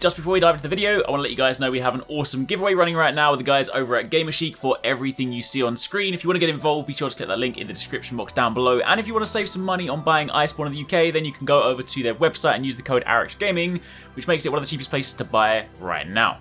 just before we dive into the video, I want to let you guys know we have an awesome giveaway running right now with the guys over at Gamerchic for everything you see on screen. If you want to get involved, be sure to click that link in the description box down below. And if you want to save some money on buying Iceborne in the UK, then you can go over to their website and use the code Arekkz Gaming, which makes it one of the cheapest places to buy right now.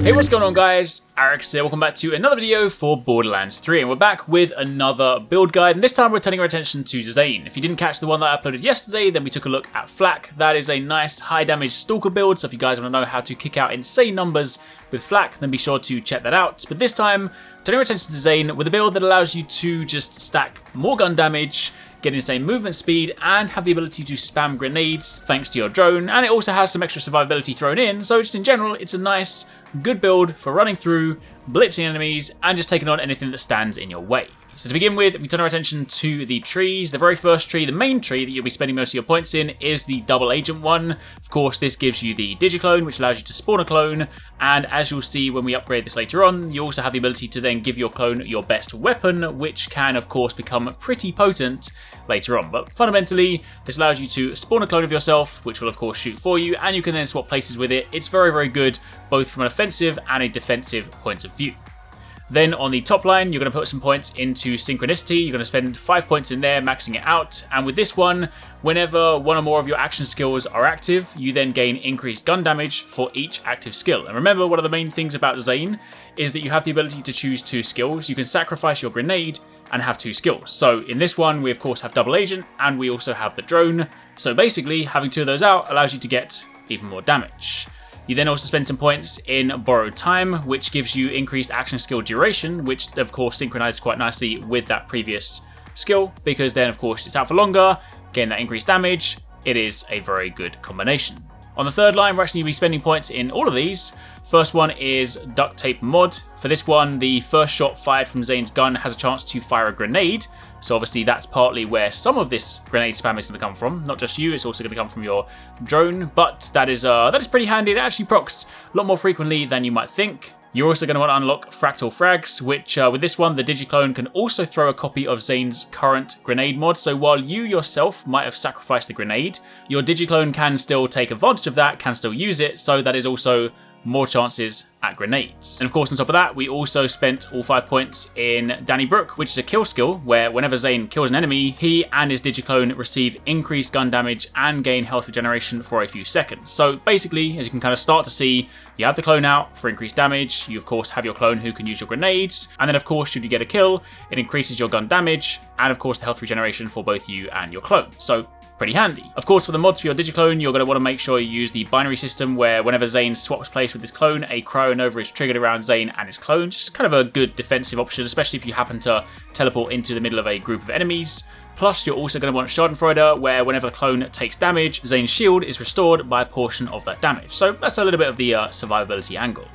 Hey, what's going on guys? Arekkz here, welcome back to another video for Borderlands 3, and we're back with another build guide, and this time we're turning our attention to Zane. If you didn't catch the one that I uploaded yesterday, then we took a look at Flak. That is a nice high damage stalker build, so if you guys want to know how to kick out insane numbers with Flak, then be sure to check that out. But this time, turning our attention to Zane with a build that allows you to just stack more gun damage, get insane movement speed, and have the ability to spam grenades thanks to your drone, and it also has some extra survivability thrown in, so just in general, it's a nice, good build for running through, blitzing enemies, and just taking on anything that stands in your way. So to begin with, if we turn our attention to the trees, the very first tree, the main tree that you'll be spending most of your points in is the double agent one. Of course, this gives you the digiclone, which allows you to spawn a clone, and as you'll see when we upgrade this later on, you also have the ability to then give your clone your best weapon, which can of course become pretty potent later on. But fundamentally, this allows you to spawn a clone of yourself, which will of course shoot for you, and you can then swap places with it. It's very, very good, both from an offensive and a defensive point of view. Then on the top line, you're going to put some points into synchronicity. You're going to spend 5 points in there, maxing it out. And with this one, whenever one or more of your action skills are active, you then gain increased gun damage for each active skill. And remember, one of the main things about Zane is that you have the ability to choose 2 skills. You can sacrifice your grenade and have 2 skills. So in this one, we of course have double agent, and we also have the drone. So basically, having 2 of those out allows you to get even more damage. You then also spend some points in borrowed time, which gives you increased action skill duration, which of course synchronizes quite nicely with that previous skill, because then of course it's out for longer, gain that increased damage. It is a very good combination. On the third line, we're actually going to be spending points in all of these. First one is duct tape mod. For this one, the first shot fired from Zane's gun has a chance to fire a grenade. So obviously that's partly where some of this grenade spam is going to come from. Not just you, it's also going to come from your drone. But that is pretty handy. It actually procs a lot more frequently than you might think. You're also going to want to unlock fractal frags, which with this one, the digiclone can also throw a copy of Zane's current grenade mod. So while you yourself might have sacrificed the grenade, your digiclone can still take advantage of that, can still use it. So that is also more chances at grenades. And of course, on top of that, we also spent all 5 points in Danny Brook, which is a kill skill where whenever Zane kills an enemy, he and his digiclone receive increased gun damage and gain health regeneration for a few seconds. So basically, as you can kind of start to see, you have the clone out for increased damage. You of course have your clone who can use your grenades, and then of course, should you get a kill, it increases your gun damage and of course the health regeneration for both you and your clone. So pretty handy. Of course, for the mods for your digiclone, you're going to want to make sure you use the binary system where whenever Zane swaps place with his clone, a cryo nova is triggered around Zane and his clone. Just kind of a good defensive option, especially if you happen to teleport into the middle of a group of enemies. Plus, you're also going to want Schadenfreude, where whenever the clone takes damage, Zane's shield is restored by a portion of that damage. So that's a little bit of the survivability angle.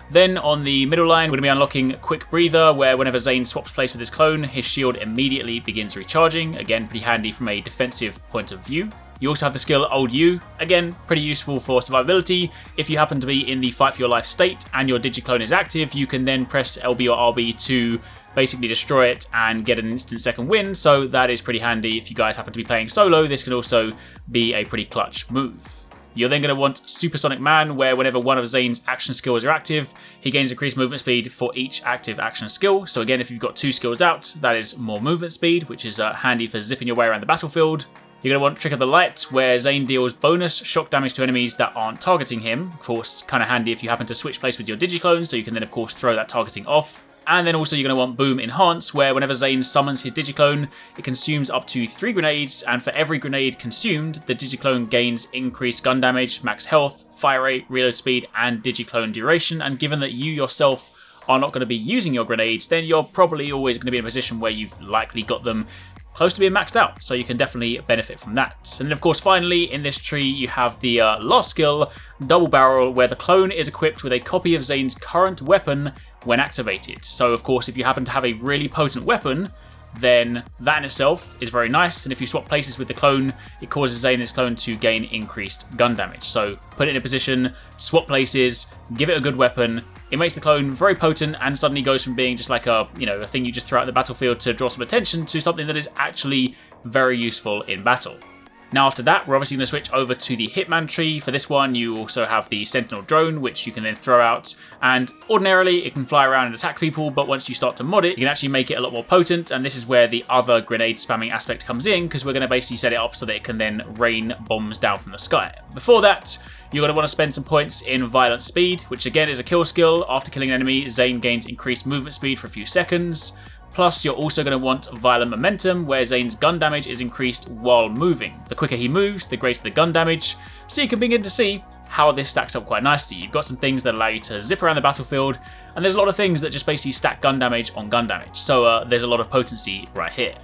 Then on the middle line, we're going to be unlocking Quick Breather, where whenever Zane swaps place with his clone, his shield immediately begins recharging. Again, pretty handy from a defensive point of view. You also have the skill Old U, again, pretty useful for survivability. If you happen to be in the fight for your life state and your digiclone is active, you can then press LB or RB to basically destroy it and get an instant second win, so that is pretty handy. If you guys happen to be playing solo, this can also be a pretty clutch move. You're then going to want Supersonic Man, where whenever one of Zane's action skills are active, he gains increased movement speed for each active action skill. So again, if you've got 2 skills out, that is more movement speed, which is handy for zipping your way around the battlefield. You're going to want Trick of the Light, where Zane deals bonus shock damage to enemies that aren't targeting him. Of course, kind of handy if you happen to switch place with your digiclone, so you can then of course throw that targeting off. And then also you're going to want Boom Enhance, where whenever Zane summons his digiclone, it consumes up to 3 grenades, and for every grenade consumed, the digiclone gains increased gun damage, max health, fire rate, reload speed, and digiclone duration. And given that you yourself are not going to be using your grenades, then you're probably always going to be in a position where you've likely got them close to being maxed out, so you can definitely benefit from that. And then of course finally in this tree you have the last skill, Double Barrel, where the clone is equipped with a copy of Zane's current weapon when activated. So of course if you happen to have a really potent weapon, then that in itself is very nice, and if you swap places with the clone, it causes Zane and his clone to gain increased gun damage. So put it in a position, swap places, give it a good weapon, it makes the clone very potent and suddenly goes from being just like a thing you just throw out the battlefield to draw some attention to something that is actually very useful in battle. Now after that, we're obviously going to switch over to the Hitman tree. For this one, you also have the Sentinel drone, which you can then throw out, and ordinarily it can fly around and attack people, but once you start to mod it, you can actually make it a lot more potent, and this is where the other grenade spamming aspect comes in, because we're going to basically set it up so that it can then rain bombs down from the sky. Before that, you're going to want to spend some points in Violent Speed, which again is a kill skill. After killing an enemy, Zane gains increased movement speed for a few seconds. Plus, you're also going to want Violent Momentum, where Zane's gun damage is increased while moving. The quicker he moves, the greater the gun damage. So you can begin to see how this stacks up quite nicely. You've got some things that allow you to zip around the battlefield, and there's a lot of things that just basically stack gun damage on gun damage. So there's a lot of potency right here.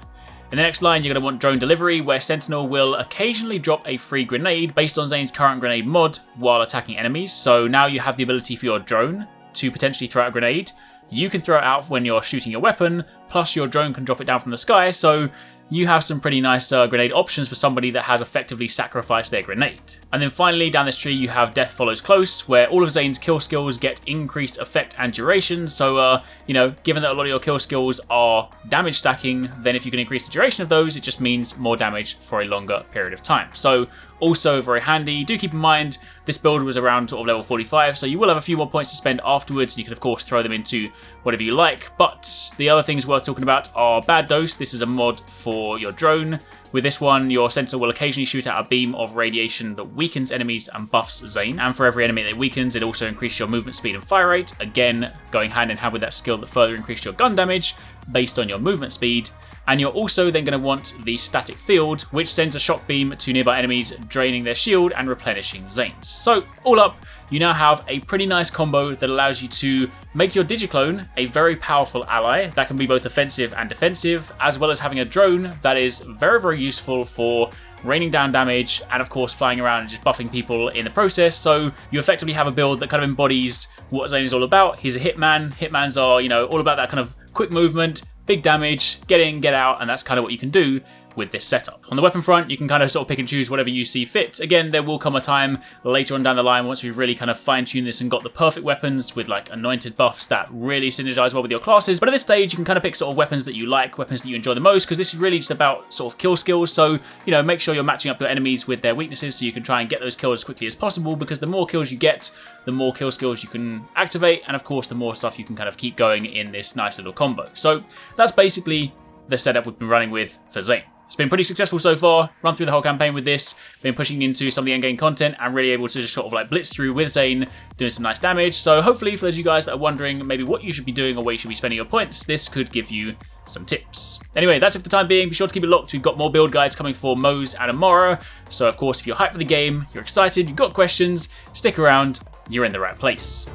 In the next line, you're going to want Drone Delivery, where Sentinel will occasionally drop a free grenade based on Zane's current grenade mod while attacking enemies. So now you have the ability for your drone to potentially throw out a grenade. You can throw it out when you're shooting your weapon, plus your drone can drop it down from the sky, so you have some pretty nice grenade options for somebody that has effectively sacrificed their grenade. And then finally, down this tree, you have Death Follows Close, where all of Zane's kill skills get increased effect and duration. So, given that a lot of your kill skills are damage stacking, then if you can increase the duration of those, it just means more damage for a longer period of time. So, also very handy. Do keep in mind, this build was around sort of level 45, so you will have a few more points to spend afterwards, and you can of course throw them into whatever you like. But the other things worth talking about are Bad Dose. This is a mod for your drone. With this one, your Sentinel will occasionally shoot out a beam of radiation that weakens enemies and buffs Zane. And for every enemy that it weakens, it also increases your movement speed and fire rate. Again, going hand in hand with that skill that further increases your gun damage based on your movement speed. And you're also then going to want the Static Field, which sends a shock beam to nearby enemies, draining their shield and replenishing Zane's. So all up, you now have a pretty nice combo that allows you to make your Digiclone a very powerful ally that can be both offensive and defensive, as well as having a drone that is very, very useful for raining down damage and of course flying around and just buffing people in the process. So you effectively have a build that kind of embodies what Zane is all about. He's a hitman. Hitmans are, all about that kind of quick movement, big damage, get in, get out, and that's kind of what you can do with this setup. On the weapon front, you can kind of sort of pick and choose whatever you see fit. Again, there will come a time later on down the line once we've really kind of fine-tuned this and got the perfect weapons with like anointed buffs that really synergize well with your classes. But at this stage, you can kind of pick sort of weapons that you like, weapons that you enjoy the most, because this is really just about sort of kill skills. So, make sure you're matching up your enemies with their weaknesses so you can try and get those kills as quickly as possible, because the more kills you get, the more kill skills you can activate, and of course, the more stuff you can kind of keep going in this nice little combo. So that's basically the setup we've been running with for Zane. It's been pretty successful so far, run through the whole campaign with this, been pushing into some of the endgame content and really able to just sort of like blitz through with Zane, doing some nice damage. So hopefully for those of you guys that are wondering maybe what you should be doing or where you should be spending your points, this could give you some tips. Anyway, that's it for the time being. Be sure to keep it locked. We've got more build guides coming for Moze and Amara. So of course, if you're hyped for the game, you're excited, you've got questions, stick around, you're in the right place.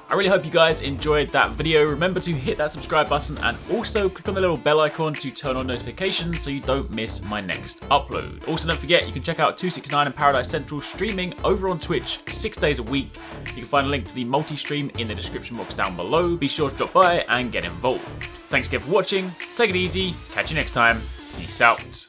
I really hope you guys enjoyed that video. Remember to hit that subscribe button and also click on the little bell icon to turn on notifications so you don't miss my next upload. Also, don't forget, you can check out 269 and Paradise Central streaming over on Twitch 6 days a week. You can find a link to the multi-stream in the description box down below. Be sure to drop by and get involved. Thanks again for watching. Take it easy. Catch you next time. Peace out.